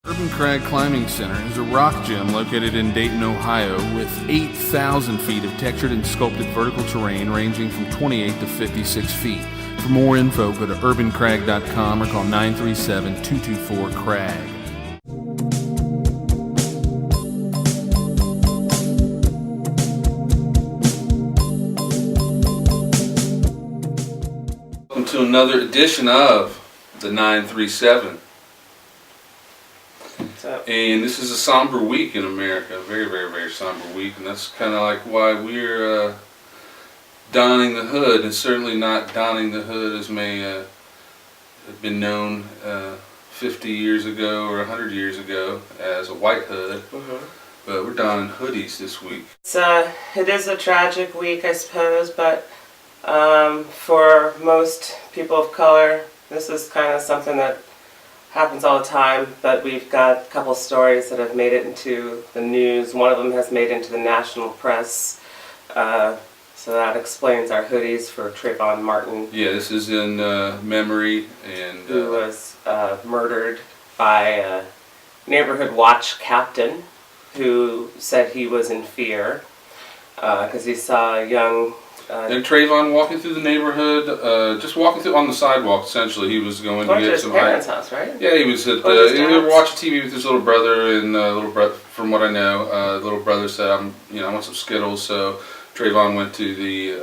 Urban Crag Climbing Center is a rock gym located in Dayton, Ohio, with 8,000 feet of textured and sculpted vertical terrain ranging from 28 to 56 feet. For more info, go to urbancrag.com or call 937-224-CRAG. Welcome to another edition of the 937. And this is a somber week in America, a very, very, very somber week, and that's kind of like why we're donning the hood, and certainly not donning the hood as may have been known 50 years ago or 100 years ago as a white hood, but we're donning hoodies this week. It is a tragic week, I suppose, but for most people of color, this is kind of something that happens all the time, but we've got a couple stories that have made it into the news. One of them has made it into the national press, so that explains our hoodies for Trayvon Martin. Yeah, this is in memory, and who was murdered by a neighborhood watch captain who said he was in fear because he saw a young and Trayvon walking through the neighborhood, just walking through on the sidewalk. Essentially, he was going to get some. His parents' house, right? Yeah, he was at. He was watching TV with his little brother, and from what I know, little brother said, I want some Skittles." So Trayvon went to the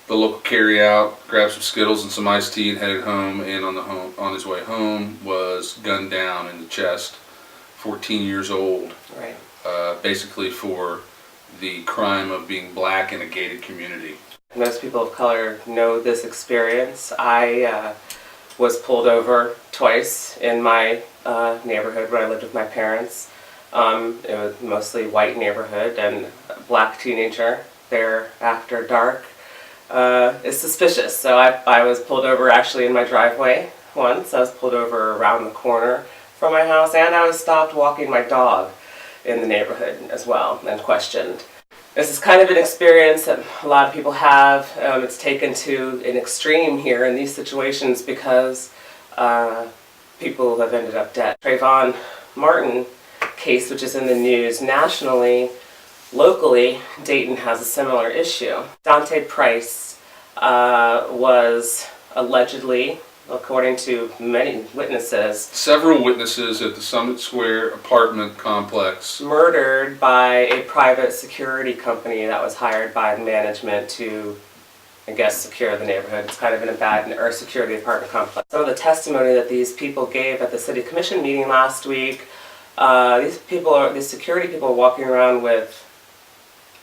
local carryout, grabbed some Skittles and some iced tea, and headed home. And on his way home, was gunned down in the chest. 14 years old. Right. Basically for the crime of being black in a gated community. Most people of color know this experience. I was pulled over twice in my neighborhood when I lived with my parents. It was mostly white neighborhood, and a black teenager there after dark is suspicious. So I was pulled over actually in my driveway once. I was pulled over around the corner from my house, and I was stopped walking my dog in the neighborhood as well and questioned. This is kind of an experience that a lot of people have. It's taken to an extreme here in these situations because people have ended up dead. Trayvon Martin case, which is in the news nationally, locally, Dayton has a similar issue. Dante Price was allegedly, according to many witnesses, several witnesses at the Summit Square apartment complex, murdered by a private security company that was hired by management to, I guess, secure the neighborhood. It's kind of an abandoned or security apartment complex. Some of the testimony that these people gave at the city commission meeting last week, these security people are walking around with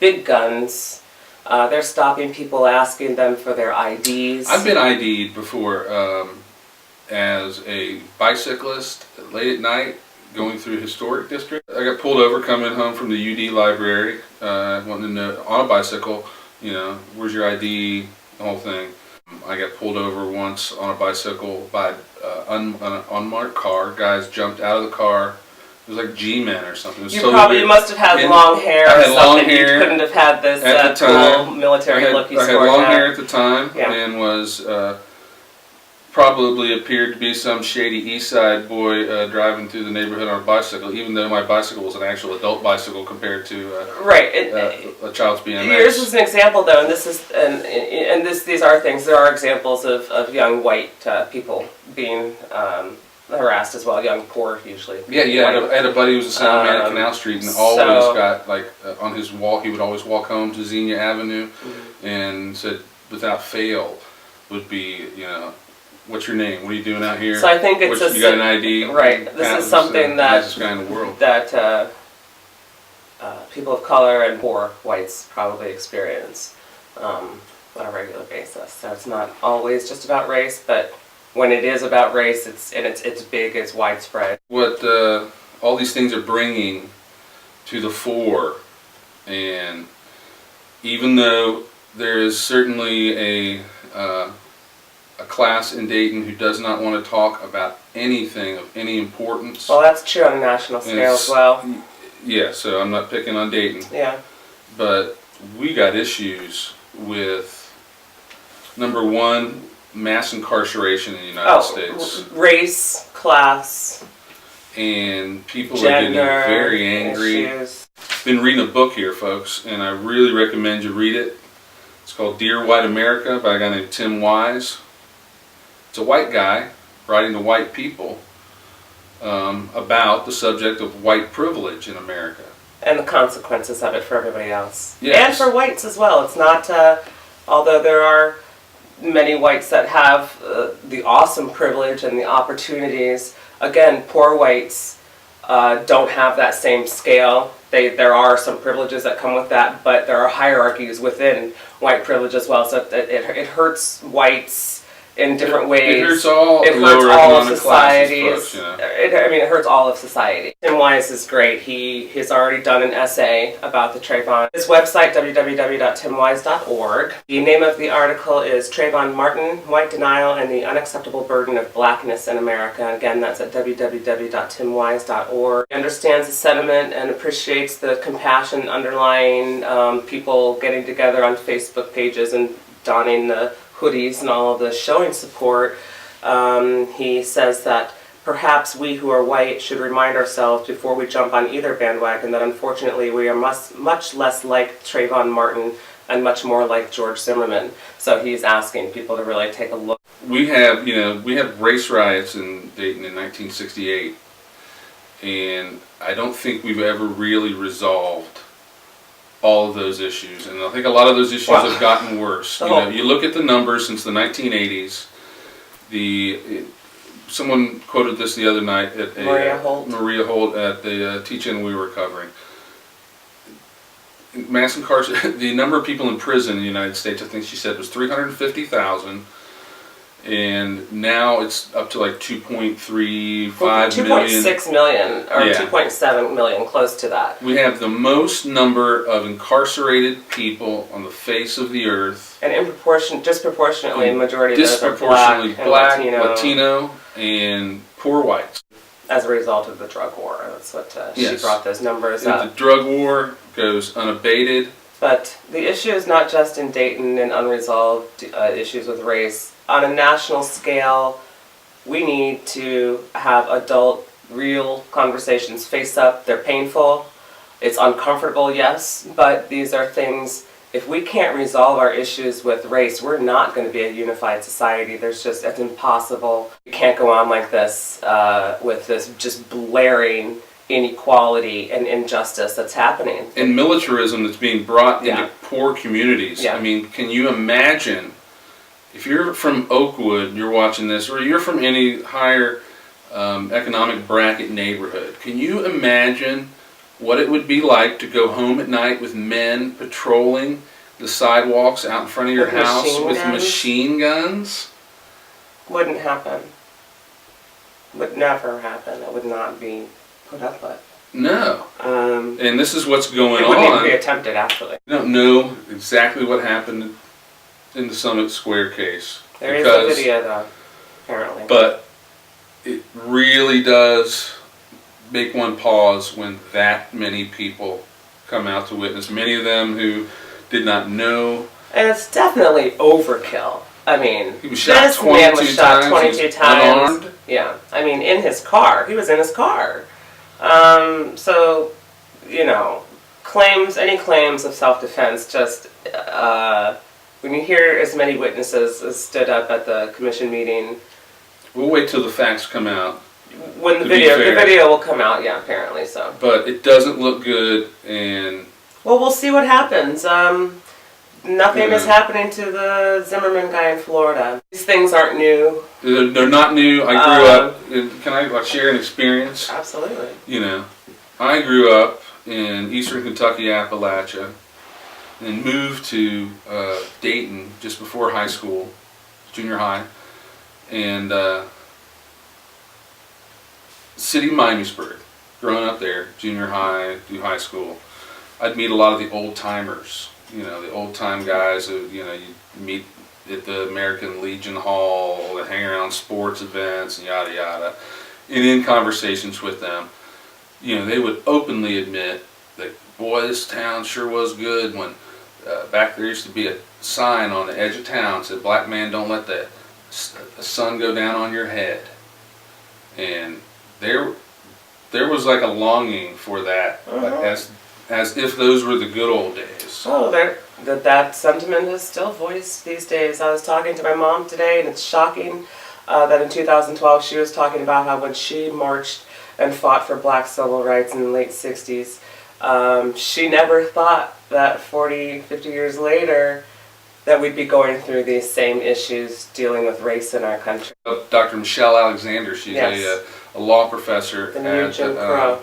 big guns. They're stopping people, asking them for their IDs. I've been ID'd before as a bicyclist late at night going through historic district. I got pulled over coming home from the UD library, wanting to know, on a bicycle, where's your ID, the whole thing. I got pulled over once on a bicycle by an unmarked car. Guys jumped out of the car. It was like G-Men or something. It was you must have had long hair or something. Long hair. You couldn't have had this cool military look you I had long hair at the time, and was probably appeared to be some shady East Side boy driving through the neighborhood on a bicycle, even though my bicycle was an actual adult bicycle compared to a child's BMX. Yours is an example, though, and these are things. There are examples of young white people being harassed as well, young, poor, usually. Yeah. I had a buddy who was a sound man at Canal Street, and always got, on his wall, he would always walk home to Xenia Avenue, and said, without fail, would be, what's your name? What are you doing out here? So I think it's you got an ID? Right. This is something nicest guy in the world. that people of color and poor whites probably experience on a regular basis. So it's not always just about race, but when it is about race, it's big, it's widespread. What all these things are bringing to the fore, and even though there is certainly a class in Dayton who does not want to talk about anything of any importance. Well, that's true on a national scale as well. Yeah, so I'm not picking on Dayton. Yeah. But we got issues with, number one, mass incarceration in the United States. Race, class, and people are getting very angry. Issues. Been reading a book here, folks, and I really recommend you read it. It's called Dear White America by a guy named Tim Wise. It's a white guy writing to white people about the subject of white privilege in America. And the consequences of it for everybody else. Yes. And for whites as well. It's not, although there are many whites that have the awesome privilege and the opportunities, again, poor whites don't have that same scale. There are some privileges that come with that, but there are hierarchies within white privilege as well. So it hurts whites in different ways. It hurts all It hurts lower all of economic society. classes, folks, you know. It hurts all of society. Tim Wise is great. He's already done an essay about the Trayvon. His website, www.timwise.org. The name of the article is Trayvon Martin, White Denial and the Unacceptable Burden of Blackness in America. Again, that's at www.timwise.org. He understands the sentiment and appreciates the compassion underlying people getting together on Facebook pages and donning the hoodies and all of this, showing support. He says that perhaps we who are white should remind ourselves before we jump on either bandwagon that unfortunately we are much less like Trayvon Martin and much more like George Zimmerman. So he's asking people to really take a look. We have race riots in Dayton in 1968, and I don't think we've ever really resolved all of those issues, and I think a lot of those issues have gotten worse. You look at the numbers since the 1980s. Someone quoted this the other night at Maria Holt at the teach-in we were covering. Mass incarceration. The number of people in prison in the United States, I think she said, was 350,000. And now it's up to like 2.35 million. 2.6 million, or 2.7 million, close to that. We have the most number of incarcerated people on the face of the earth. And disproportionately, majority of those are Disproportionately black, Latino, and poor whites. As a result of the drug war. That's what she brought those numbers up. The drug war goes unabated. But the issue is not just in Dayton and unresolved issues with race. On a national scale, we need to have adult, real conversations face up. They're painful. It's uncomfortable, yes, but these are things, if we can't resolve our issues with race, we're not going to be a unified society. It's impossible. We can't go on like this with this just blaring inequality and injustice that's happening. And militarism that's being brought into poor communities. I mean, can you imagine, if you're from Oakwood, you're watching this, or you're from any higher economic bracket neighborhood, can you imagine what it would be like to go home at night with men patrolling the sidewalks out in front of your house with machine guns? Wouldn't happen. Would never happen. It would not be put up with. No. And this is what's going on. It wouldn't even be attempted, actually. We don't know exactly what happened in the Summit Square case. There is a video, though, apparently. But it really does make one pause when that many people come out to witness. Many of them who did not know. And it's definitely overkill. I mean, he was shot this man was shot 22 times. Unarmed. Yeah, I mean, in his car. He was in his car. So, any claims of self-defense, just when you hear as many witnesses as stood up at the commission meeting. We'll wait till the facts come out. When the video will come out, yeah, apparently so. But it doesn't look good, and well, we'll see what happens. Nothing is happening to the Zimmerman guy in Florida. These things aren't new. They're not new. I grew up. Can I share an experience? Absolutely. I grew up in eastern Kentucky, Appalachia, and moved to Dayton just before high school, junior high, and city of Miamisburg. Growing up there, junior high through high school, I'd meet a lot of the old timers. The old time guys who you meet at the American Legion Hall, that hang around sports events and yada yada. And in conversations with them, they would openly admit that, boy, this town sure was good when back there used to be a sign on the edge of town that said, "Black man, don't let the sun go down on your head." And there was like a longing for that, like, as if those were the good old days. Oh, that sentiment is still voiced these days. I was talking to my mom today, and it's shocking that in 2012 she was talking about how when she marched and fought for black civil rights in the late 60s, she never thought that 40, 50 years later that we'd be going through these same issues dealing with race in our country. Dr. Michelle Alexander, she's a law professor the new Jim Crow.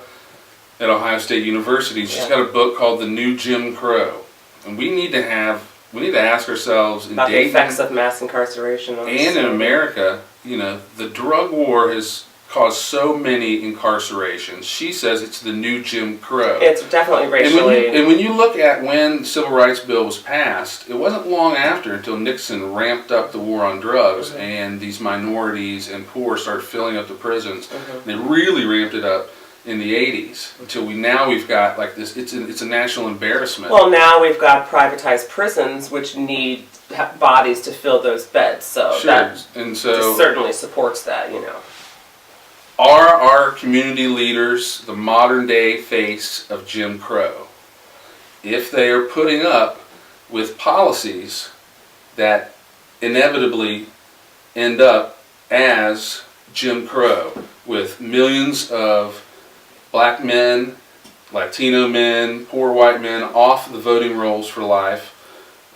At Ohio State University. She's got a book called The New Jim Crow. And we need to ask ourselves in about Dayton, the effects of mass incarceration and in America, you know, the drug war has caused so many incarcerations. She says it's the new Jim Crow. It's definitely racially. And when you look at when the Civil Rights Bill was passed, it wasn't long after until Nixon ramped up the war on drugs, and these minorities and poor started filling up the prisons. They really ramped it up in the 80s until we've got like this. It's a national embarrassment. Well, now we've got privatized prisons which need bodies to fill those beds. So that certainly supports that, you know. Are our community leaders the modern day face of Jim Crow? If they are putting up with policies that inevitably end up as Jim Crow, with millions of black men, Latino men, poor white men off the voting rolls for life,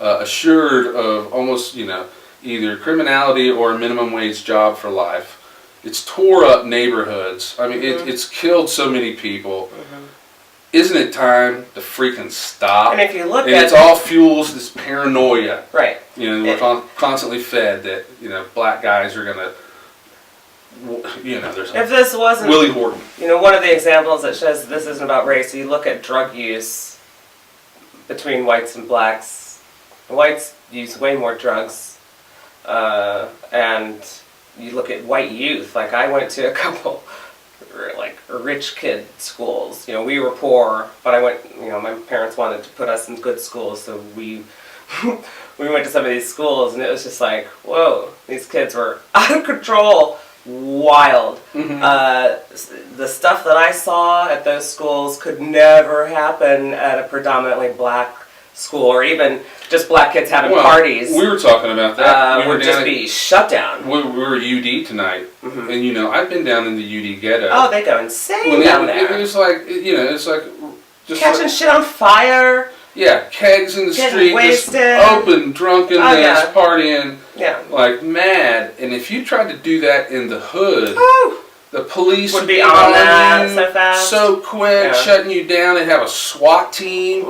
assured of almost, you know, either criminality or a minimum wage job for life. It's tore up neighborhoods. I mean, it's killed so many people. Isn't it time to freaking stop? And if you look it all fuels this paranoia. Right. You know, we're constantly fed that, you know, black guys are gonna, you know, there's. If this wasn't Willie Horton. You know, one of the examples that shows this isn't about race. You look at drug use between whites and blacks. Whites use way more drugs, and you look at white youth. Like, I went to a couple like rich kid schools. You know, we were poor, but I went, you know, my parents wanted to put us in good schools, so we we went to some of these schools, and it was just like, whoa, these kids were out of control, wild. The stuff that I saw at those schools could never happen at a predominantly black school, or even just black kids having parties. We were talking about that. Would just be shut down. We were at UD tonight, and you know, I've been down in the UD ghetto. Oh, they go insane down there. It was like, you know, it's like just catching shit on fire. Yeah, kegs in the street, wasted. Just open drunkenness, partying, like mad. And if you tried to do that in the hood, the police would be on that so fast, so quick, shutting you down. They'd have a SWAT team,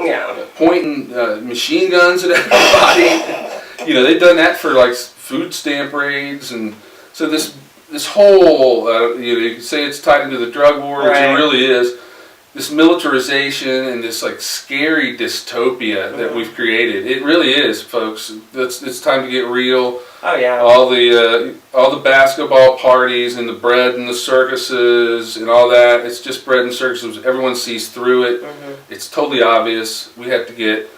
pointing machine guns at everybody. You know, they've done that for like food stamp raids, and so this whole you know, you can say it's tied into the drug war, which it really is. This militarization and this like scary dystopia that we've created. It really is, folks. It's time to get real. Oh yeah. All the basketball parties and the bread and the circuses and all that. It's just bread and circuses. Everyone sees through it. It's totally obvious. We have to get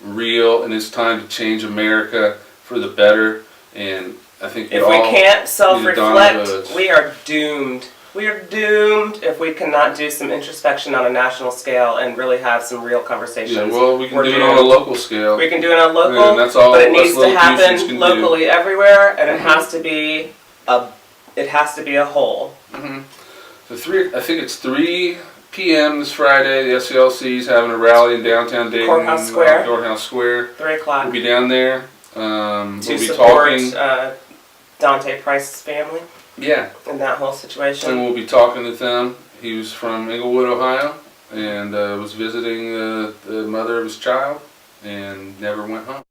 real, and it's time to change America for the better. And I think if we can't self-reflect, we are doomed. We are doomed if we cannot do some introspection on a national scale and really have some real conversations. Yeah, well, we can do it on a local scale. We can do it on a local, but it needs to happen locally everywhere, and it has to be a whole. So I think it's 3 p.m. this Friday. The SCLC is having a rally in downtown Dayton. Courthouse Square. 3 o'clock. We'll be down there. To support Dante Price's family. Yeah. In that whole situation. And we'll be talking with them. He was from Englewood, Ohio, and was visiting the mother of his child, and never went home.